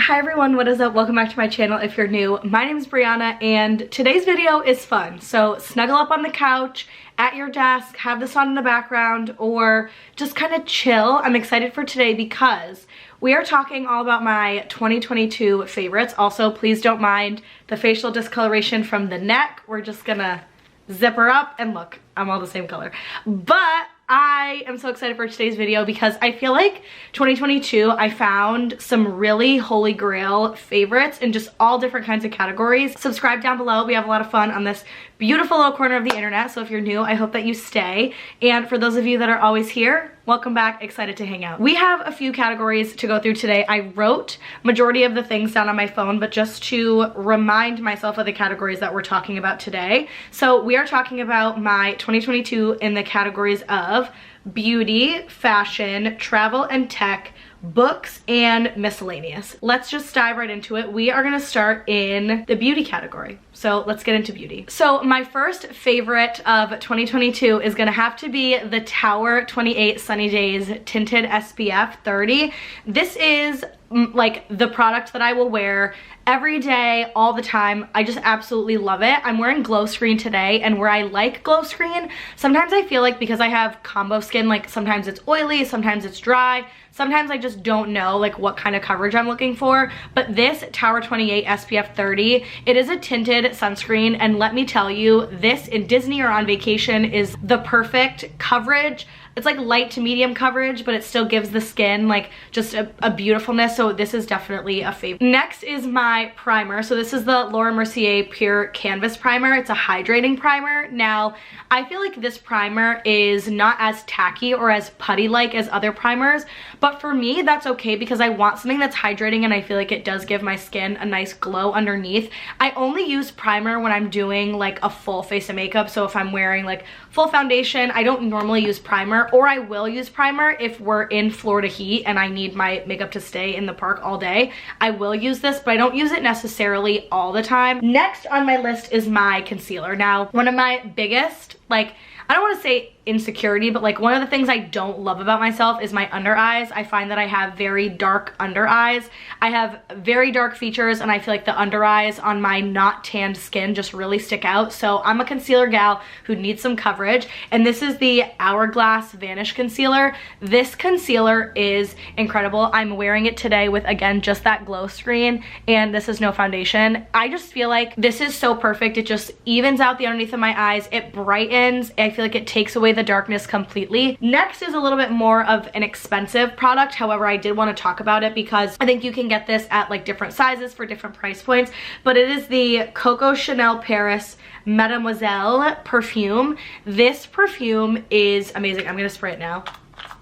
Hi everyone, what is up? Welcome back to my channel if you're new. My name is Brianna and today's video is fun. So snuggle up on the couch, at your desk, have this on in the background, or just kind of chill. I'm excited for today because we are talking all about my 2022 favorites. Also, please don't mind the facial discoloration from the neck. We're just gonna zip her up and look, I'm all the same color. But I am so excited for today's video because I feel like 2022 I found some really holy grail favorites in just all different kinds of categories. Subscribe down below. We have a lot of fun on this beautiful little corner of the internet, so if you're new, I hope that you stay. And for those of you that are always here, welcome back, excited to hang out. We have a few categories to go through today. I wrote majority of the things down on my phone, but just to remind myself of the categories that we're talking about today. So we are talking about my 2022 in the categories of beauty, fashion, travel and tech, books, and miscellaneous. Let's just dive right into it. We are gonna start in the beauty category. So let's get into beauty. So my first favorite of 2022 is gonna have to be the Tower 28 Sunny Days Tinted SPF 30. This is like the product that I will wear every day, all the time. I just absolutely love it. I'm wearing glow screen today, and where I like glow screen, sometimes I feel like because I have combo skin, like sometimes it's oily, sometimes it's dry, sometimes I just don't know like what kind of coverage I'm looking for. But this Tower 28 SPF 30, it is a tinted sunscreen, and let me tell you, this in Disney or on vacation is the perfect coverage. It's like light to medium coverage, but it still gives the skin like just a beautifulness. So this is definitely a favorite. Next is my primer. So this is the Laura Mercier Pure Canvas Primer. It's a hydrating primer. Now, I feel like this primer is not as tacky or as putty-like as other primers, but for me, that's okay because I want something that's hydrating and I feel like it does give my skin a nice glow underneath. I only use primer when I'm doing like a full face of makeup. So if I'm wearing like full foundation, I don't normally use primer, or I will use primer if we're in Florida heat and I need my makeup to stay in the park all day. I will use this, but I don't use it necessarily all the time. Next on my list is my concealer. Now, one of my biggest, like, I don't want to say insecurity, but like one of the things I don't love about myself is my under eyes. I find that I have very dark under eyes. I have very dark features, and I feel like the under eyes on my not tanned skin just really stick out. So I'm a concealer gal who needs some coverage, and this is the Hourglass Vanish Concealer. This concealer is incredible. I'm wearing it today with, again, just that glow screen, and this is no foundation. I just feel like this is so perfect. It just evens out the underneath of my eyes. It brightens. I feel like it takes away the darkness completely. Next is a little bit more of an expensive product. However, I did want to talk about it because I think you can get this at like different sizes for different price points, but it is the Coco Chanel Paris Mademoiselle perfume. This perfume is amazing. I'm gonna spray it now.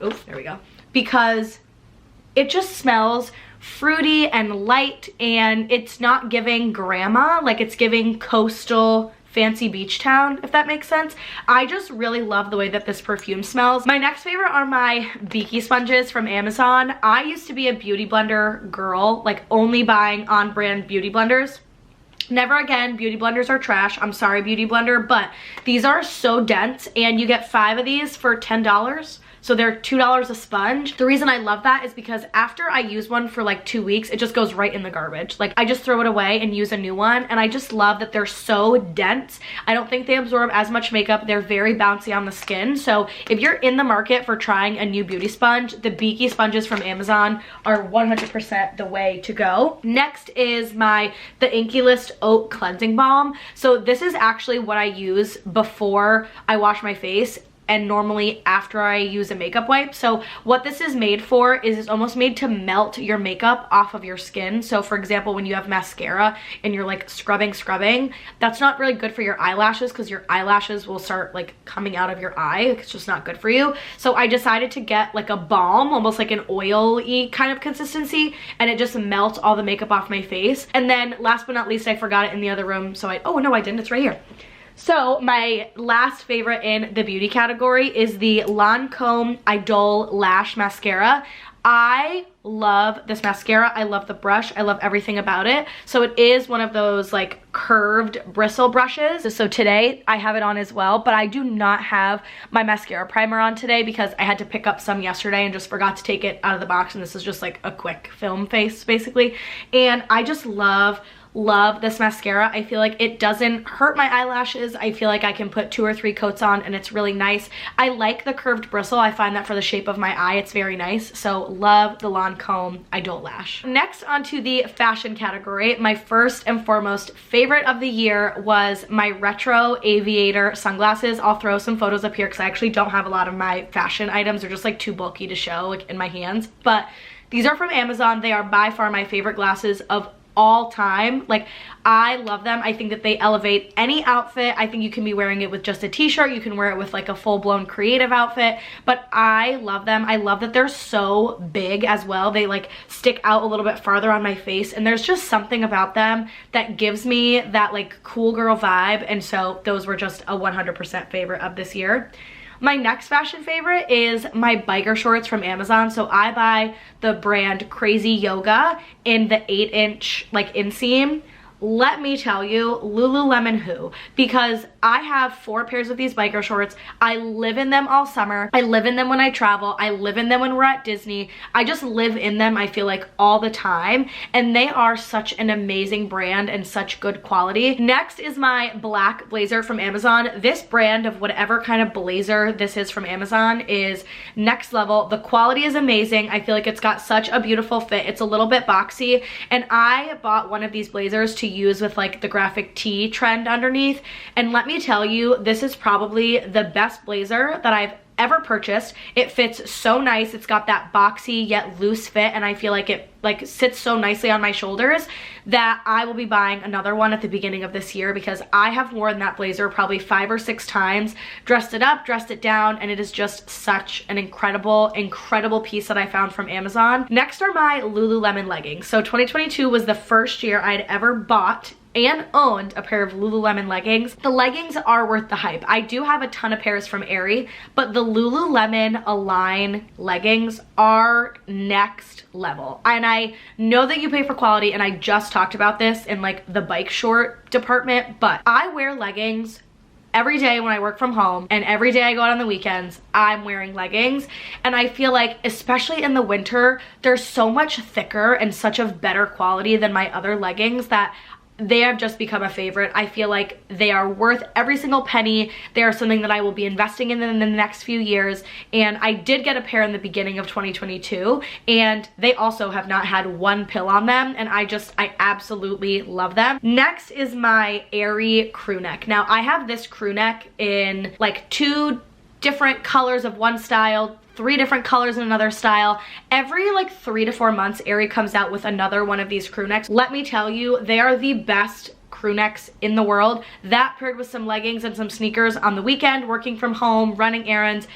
Oh, there we go. Because it just smells fruity and light, and it's not giving grandma, like it's giving coastal fancy beach town, if that makes sense. I just really love the way that this perfume smells. My next favorite are my Beaky sponges from Amazon. I used to be a beauty blender girl, like only buying on brand beauty blenders. Never again. Beauty blenders are trash. I'm sorry, beauty blender, but these are so dense, and you get 5 of these for $10. So they're $2 a sponge. The reason I love that is because after I use one for like 2 weeks, it just goes right in the garbage. Like I just throw it away and use a new one. And I just love that they're so dense. I don't think they absorb as much makeup. They're very bouncy on the skin. So if you're in the market for trying a new beauty sponge, the Beaky sponges from Amazon are 100% the way to go. Next is the Inkey List Oat Cleansing Balm. So this is actually what I use before I wash my face, and normally after I use a makeup wipe. So what this is made for is it's almost made to melt your makeup off of your skin. So for example, when you have mascara and you're like scrubbing, that's not really good for your eyelashes because your eyelashes will start like coming out of your eye. It's just not good for you. So I decided to get like a balm, almost like an oil-y kind of consistency, and it just melts all the makeup off my face. And then last but not least, I forgot it in the other room. So oh no, I didn't, it's right here. So my last favorite in the beauty category is the Lancome Idole Lash Mascara. I love this mascara. I love the brush. I love everything about it. So it is one of those like curved bristle brushes. So today I have it on as well, but I do not have my mascara primer on today because I had to pick up some yesterday and just forgot to take it out of the box, and this is just like a quick film face basically. And I just love this mascara. I feel like it doesn't hurt my eyelashes. I feel like I can put 2 or 3 coats on and it's really nice. I like the curved bristle. I find that for the shape of my eye, it's very nice. So love the Lancome Idole Lash. Next, onto the fashion category. My first and foremost favorite of the year was my retro aviator sunglasses. I'll throw some photos up here because I actually don't have a lot of my fashion items. They're just like too bulky to show like in my hands. But these are from Amazon. They are by far my favorite glasses of all time. Like, I love them. I think that they elevate any outfit. I think you can be wearing it with just a t-shirt. You can wear it with like a full-blown creative outfit, but I love them. I love that they're so big as well. They like stick out a little bit farther on my face, and there's just something about them that gives me that like cool girl vibe, and so those were just a 100% favorite of this year. My next fashion favorite is my biker shorts from Amazon. So I buy the brand Crazy Yoga in the 8-inch like inseam. Let me tell you, Lulu Lemon who, because I have 4 pairs of these biker shorts. I live in them all summer. I live in them when I travel. I live in them when we're at Disney. I just live in them, I feel like, all the time. And they are such an amazing brand and such good quality. Next is my black blazer from Amazon. This brand of whatever kind of blazer this is from Amazon is next level. The quality is amazing. I feel like it's got such a beautiful fit. It's a little bit boxy. And I bought one of these blazers to use with like the graphic tee trend underneath, and let me tell you, this is probably the best blazer that I've ever purchased. It fits so nice. It's got that boxy yet loose fit, and I feel like it like sits so nicely on my shoulders that I will be buying another one at the beginning of this year, because I have worn that blazer probably 5 or 6 times, dressed it up, dressed it down, and it is just such an incredible piece that I found from Amazon. Next are my Lulu Lemon leggings. So 2022 was the first year I'd ever bought and owned a pair of Lululemon leggings. The leggings are worth the hype. I do have a ton of pairs from Aerie, but the Lululemon Align leggings are next level. And I know that you pay for quality, and I just talked about this in like the bike short department, but I wear leggings every day when I work from home, and every day I go out on the weekends, I'm wearing leggings. And I feel like, especially in the winter, they're so much thicker and such of better quality than my other leggings that they have just become a favorite. I feel like they are worth every single penny. They are something that I will be investing in the next few years. And I did get a pair in the beginning of 2022, and they also have not had one pill on them, and I absolutely love them. Next is my Aerie crew neck. Now, I have this crew neck in like 2 different colors of one style, 3 different colors in another style. Every like 3 to 4 months, Aerie comes out with another one of these crew necks. Let me tell you, they are the best crew necks in the world. That paired with some leggings and some sneakers on the weekend, working from home, running errands,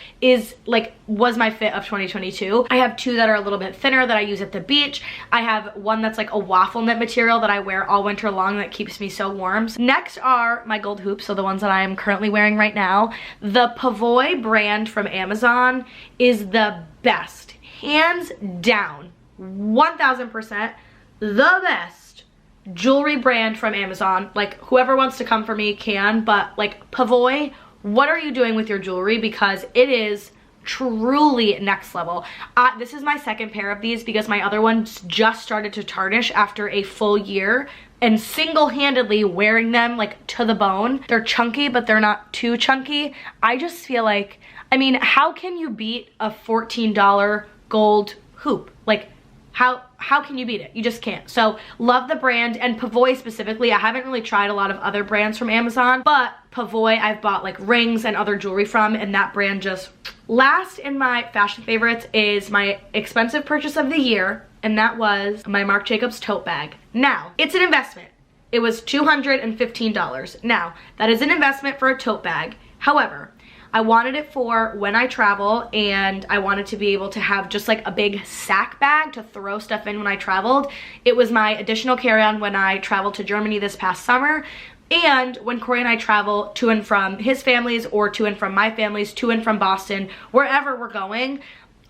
was my fit of 2022. I have 2 that are a little bit thinner that I use at the beach. I have one that's like a waffle knit material that I wear all winter long that keeps me so warm. Next are my gold hoops, so the ones that I am currently wearing right now. The Pavoy brand from Amazon is the best, hands down, 1000% the best jewelry brand from Amazon. Like, whoever wants to come for me can, but like, Pavoy, what are you doing with your jewelry? Because it is truly next level. This is my 2nd pair of these because my other ones just started to tarnish after a full year, and single-handedly wearing them like to the bone. They're chunky, but they're not too chunky. I just feel like, I mean, how can you beat a $14 gold hoop? Like, how can you beat it? You just can't. So love the brand, and Pavoy specifically. I haven't really tried a lot of other brands from Amazon, but Pavoy I've bought like rings and other jewelry from, and that brand just... Last in my fashion favorites is my expensive purchase of the year, and that was my Marc Jacobs tote bag. Now, it's an investment. It was $215. Now, that is an investment for a tote bag. However, I wanted it for when I travel, and I wanted to be able to have just like a big sack bag to throw stuff in when I traveled. It was my additional carry-on when I traveled to Germany this past summer, and when Corey and I travel to and from his families, or to and from my families, to and from Boston, wherever we're going.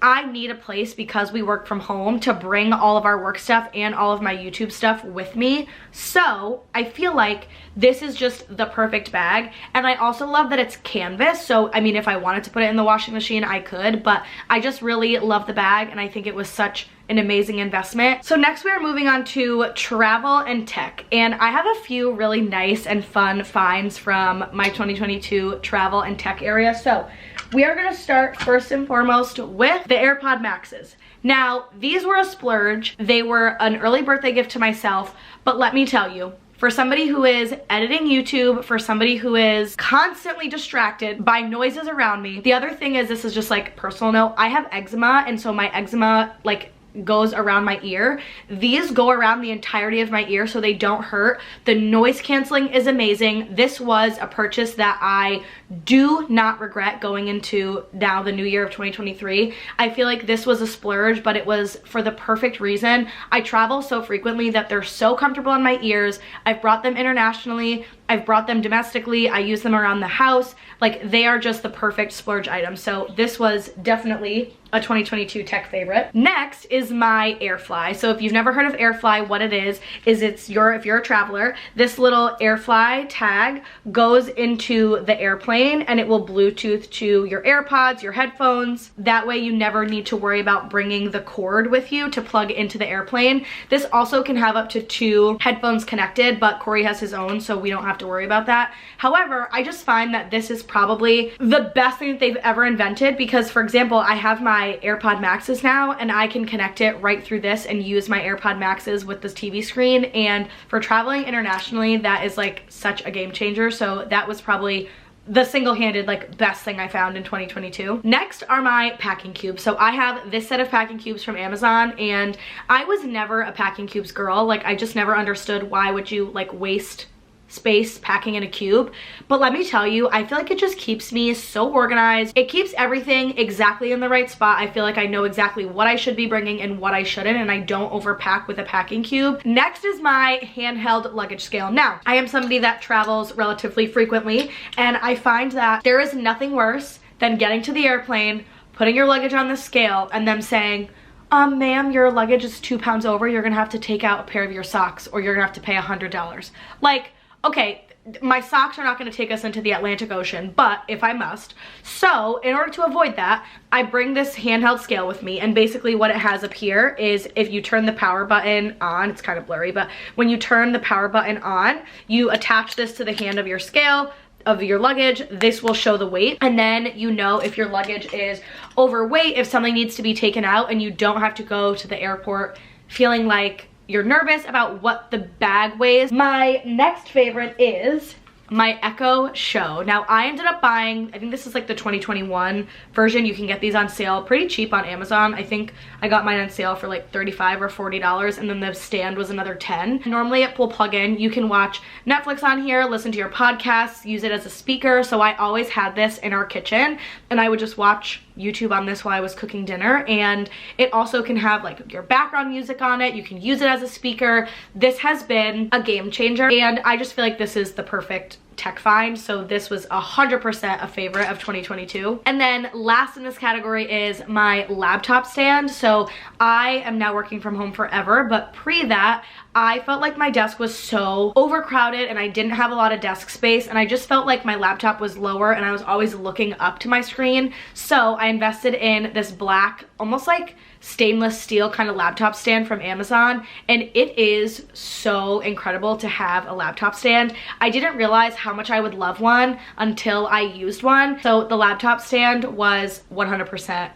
I need a place, because we work from home, to bring all of our work stuff and all of my YouTube stuff with me. So I feel like this is just the perfect bag. And I also love that it's canvas. So I mean, if I wanted to put it in the washing machine, I could, but I just really love the bag, and I think it was such an amazing investment. So next we are moving on to travel and tech, and I have a few really nice and fun finds from my 2022 travel and tech area. So we are gonna start first and foremost with the AirPod Maxes. Now, these were a splurge. They were an early birthday gift to myself, but let me tell you, for somebody who is editing YouTube, for somebody who is constantly distracted by noises around me, the other thing is, this is just like personal note, I have eczema, and so my eczema like goes around my ear. These go around the entirety of my ear so they don't hurt. The noise canceling is amazing. This was a purchase that I do not regret going into now the new year of 2023. I feel like this was a splurge, but it was for the perfect reason. I travel so frequently that they're so comfortable in my ears. I've brought them internationally. I've brought them domestically. I use them around the house. Like, they are just the perfect splurge item. So this was definitely a 2022 tech favorite. Next is my AirFly. So if you've never heard of AirFly, what it is if you're a traveler, this little AirFly tag goes into the airplane and it will Bluetooth to your AirPods, your headphones. That way you never need to worry about bringing the cord with you to plug into the airplane. This also can have up to 2 headphones connected, but Corey has his own, so we don't have to worry about that. However, I just find that this is probably the best thing that they've ever invented, because for example, I have my AirPod Maxes now and I can connect it right through this and use my AirPod Maxes with this TV screen, and for traveling internationally, that is like such a game changer. So that was probably the single-handed like best thing I found in 2022. Next are my packing cubes. So I have this set of packing cubes from Amazon, and I was never a packing cubes girl. Like, I just never understood why would you like waste space packing in a cube. But let me tell you, I feel like it just keeps me so organized. It keeps everything exactly in the right spot. I feel like I know exactly what I should be bringing and what I shouldn't, and I don't overpack with a packing cube. Next is my handheld luggage scale. Now, I am somebody that travels relatively frequently, and I find that there is nothing worse than getting to the airplane, putting your luggage on the scale, and them saying, ma'am, your luggage is 2 pounds over. You're gonna have to take out a pair of your socks, or you're gonna have to pay $100. Like, okay, my socks are not going to take us into the Atlantic Ocean, but if I must. So in order to avoid that, I bring this handheld scale with me, and basically what it has up here is if you turn the power button on, it's kind of blurry, but when you turn the power button on, you attach this to the hand of your scale, of your luggage. This will show the weight, and then you know if your luggage is overweight, if something needs to be taken out, and you don't have to go to the airport feeling like you're nervous about what the bag weighs. My next favorite is my Echo Show. Now, I ended up buying, I think this is like the 2021 version. You can get these on sale pretty cheap on Amazon. I think I got mine on sale for like $35 or $40, and then the stand was another $10. Normally it will plug in. You can watch Netflix on here, listen to your podcasts, use it as a speaker. So I always had this in our kitchen, and I would just watch YouTube on this while I was cooking dinner. And it also can have like your background music on it. You can use it as a speaker. This has been a game changer, and I just feel like this is the perfect tech find. So this was 100% a favorite of 2022. And then last in this category is my laptop stand. So I am now working from home forever, but pre that, I felt like my desk was so overcrowded and I didn't have a lot of desk space, and I just felt like my laptop was lower and I was always looking up to my screen. So I invested in this black, almost like stainless steel kind of laptop stand from Amazon, and it is so incredible to have a laptop stand. I didn't realize how much I would love one until I used one. So the laptop stand was 100%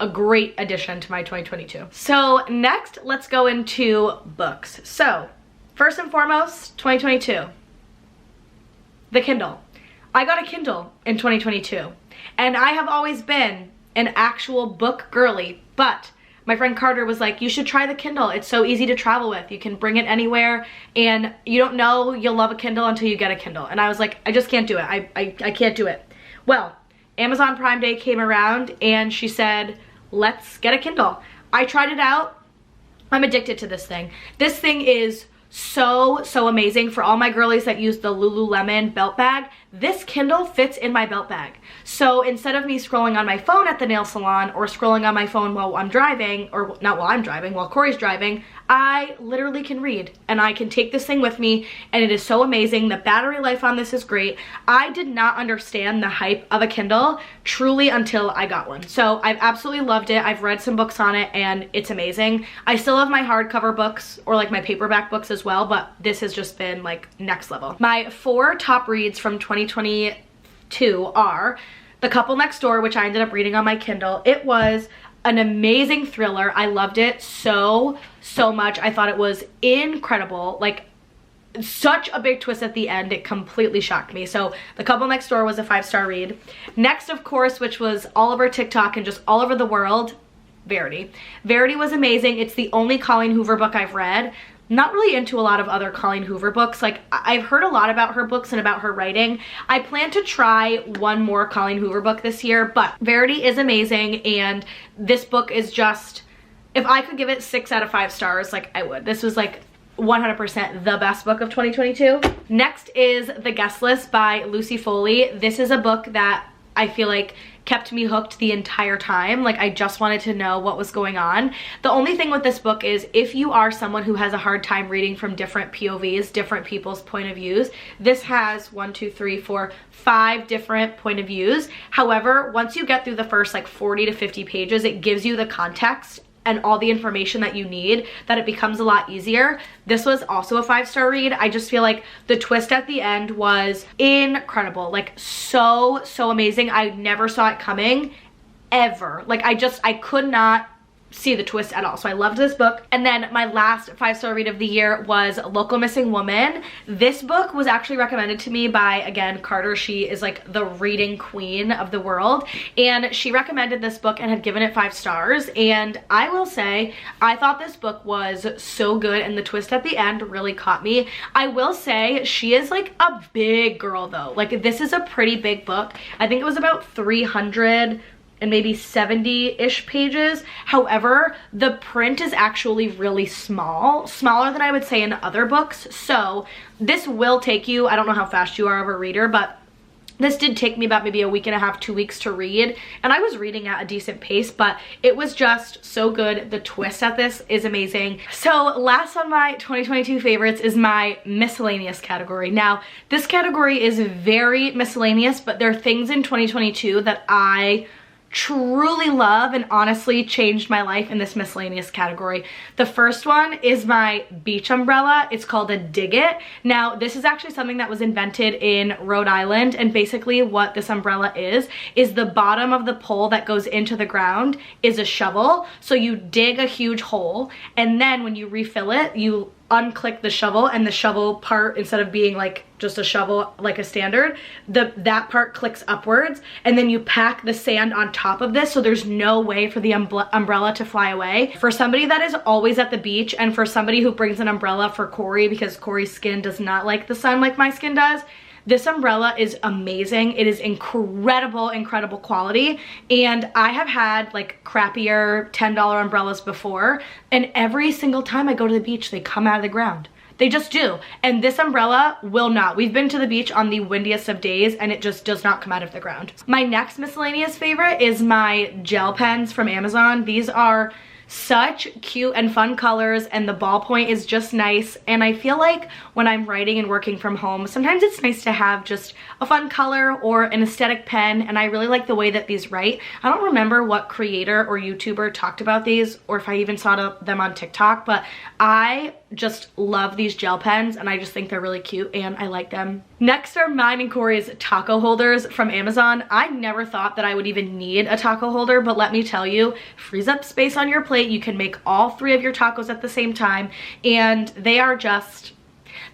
a great addition to my 2022. So next, let's go into books. So first and foremost, 2022, the Kindle. I got a Kindle in 2022, and I have always been an actual book girly, but my friend Carter was like, you should try the Kindle. It's so easy to travel with. You can bring it anywhere, and you don't know you'll love a Kindle until you get a Kindle. And I was like, I just can't do it. I can't do it. Well, Amazon Prime Day came around and she said, let's get a Kindle. I tried it out. I'm addicted to this thing. This thing is so amazing. For all my girlies that use the Lulu Lemon belt bag, this Kindle fits in my belt bag. So instead of me scrolling on my phone at the nail salon or scrolling on my phone while I'm driving, or not while I'm driving, while Corey's driving, I literally can read and I can take this thing with me, and it is so amazing. The battery life on this is great. I did not understand the hype of a Kindle truly until I got one. So I've absolutely loved it. I've read some books on it and it's amazing. I still have my hardcover books or like my paperback books as well, but this has just been like next level. My 4 top reads from 2022 are The Couple Next Door, which I ended up reading on my Kindle. It was an amazing thriller. I loved it so much. I thought it was incredible. Like, such a big twist at the end. It completely shocked me. So The Couple Next Door was a 5-star read. Next, of course, which was all over TikTok and just all over the world, Verity. Verity was amazing. It's the only Colleen Hoover book I've read. Not really into a lot of other Colleen Hoover books. Like, I've heard a lot about her books and about her writing. I plan to try one more Colleen Hoover book this year, but Verity is amazing, and this book is just, if I could give it 6 out of 5 stars, like, I would. This was like 100% the best book of 2022. Next is The Guest List by Lucy Foley. This is a book that I feel like kept me hooked the entire time. Like, I just wanted to know what was going on. The only thing with this book is if you are someone who has a hard time reading from different POVs, different people's point of views, this has 1, 2, 3, 4, 5 different point of views. However, once you get through the first like 40 to 50 pages, it gives you the context and all the information that you need, that it becomes a lot easier. This was also a 5-star read. I just feel like the twist at the end was incredible. Like, so amazing. I never saw it coming, ever. Like, I could not see the twist at all. So I loved this book. And then my last 5-star read of the year was Local Missing Woman. This book was actually recommended to me by, again, Carter. She is like the reading queen of the world, and she recommended this book and had given it 5 stars. And I will say, I thought this book was so good, and the twist at the end really caught me. I will say she is like a big girl though. Like, this is a pretty big book. I think it was about 300 and maybe 70-ish pages. However, the print is actually really small, smaller than I would say in other books. So this will take you, I don't know how fast you are of a reader, but this did take me about maybe a week and a half, 2 weeks to read, and I was reading at a decent pace, but it was just so good. The twist at this is amazing. So last on my 2022 favorites is my miscellaneous category. Now, this category is very miscellaneous, but there are things in 2022 that I truly love and honestly changed my life in this miscellaneous category. The first one is my beach umbrella. It's called a Dig It. Now, this is actually something that was invented in Rhode Island, and basically what this umbrella is the bottom of the pole that goes into the ground is a shovel. So you dig a huge hole, and then when you refill it, you unclick the shovel, and the shovel part, instead of being like just a shovel like a standard, that part clicks upwards, and then you pack the sand on top of this, so there's no way for the umbrella to fly away. For somebody that is always at the beach, and for somebody who brings an umbrella for Corey because Corey's skin does not like the sun like my skin does, this umbrella is amazing. It is incredible quality, and I have had like crappier $10 umbrellas before, and every single time I go to the beach, they come out of the ground. They just do. And this umbrella will not. We've been to the beach on the windiest of days, and it just does not come out of the ground. My next miscellaneous favorite is my gel pens from Amazon. These are such cute and fun colors, and the ballpoint is just nice. And I feel like when I'm writing and working from home, sometimes it's nice to have just a fun color or an aesthetic pen, and I really like the way that these write. I don't remember what creator or YouTuber talked about these, or if I even saw them on TikTok, but I just love these gel pens, and I just think they're really cute and I like them. Next are mine and Corey's taco holders from Amazon. I never thought that I would even need a taco holder, but let me tell you, frees up space on your plate. You can make all 3 of your tacos at the same time, and they are just,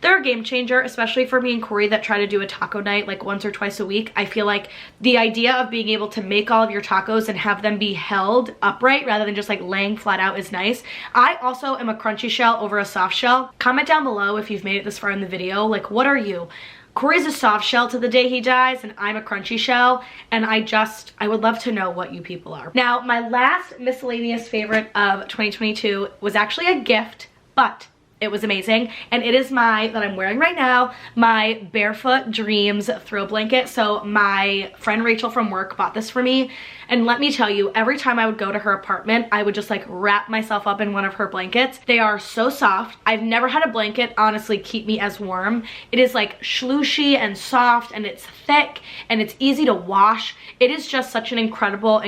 they're a game changer, especially for me and Corey that try to do a taco night like once or twice a week. I feel like the idea of being able to make all of your tacos and have them be held upright rather than just like laying flat out is nice. I also am a crunchy shell over a soft shell. Comment down below if you've made it this far in the video. Like, what are you? Corey's a soft shell to the day he dies, and I'm a crunchy shell, and I would love to know what you people are. Now, my last miscellaneous favorite of 2022 was actually a gift, but It was amazing. And it is that I'm wearing right now, my Barefoot Dreams throw blanket. So my friend Rachel from work bought this for me. And let me tell you, every time I would go to her apartment, I would just like wrap myself up in one of her blankets. They are so soft. I've never had a blanket honestly keep me as warm. It is like shlooshy and soft, and it's thick and it's easy to wash. It is just such an incredible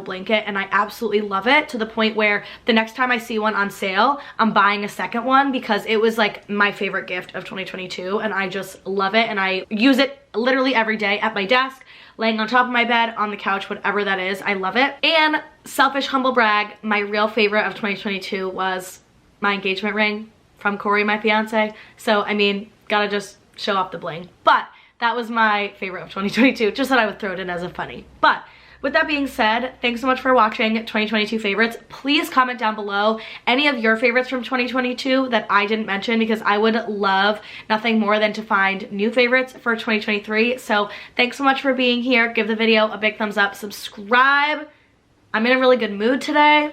blanket, and I absolutely love it, to the point where the next time I see one on sale, I'm buying a second one, because it was like my favorite gift of 2022, and I just love it, and I use it literally every day at my desk, laying on top of my bed, on the couch, whatever that is. I love it. And selfish humble brag, my real favorite of 2022 was my engagement ring from Corey, my fiance. So I mean, gotta just show off the bling. But that was my favorite of 2022. Just thought I would throw it in as a funny. But with that being said, thanks so much for watching 2022 favorites. Please comment down below any of your favorites from 2022 that I didn't mention, because I would love nothing more than to find new favorites for 2023. So thanks so much for being here. Give the video a big thumbs up, subscribe. I'm in a really good mood today.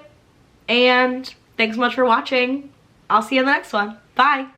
And thanks so much for watching. I'll see you in the next one. Bye.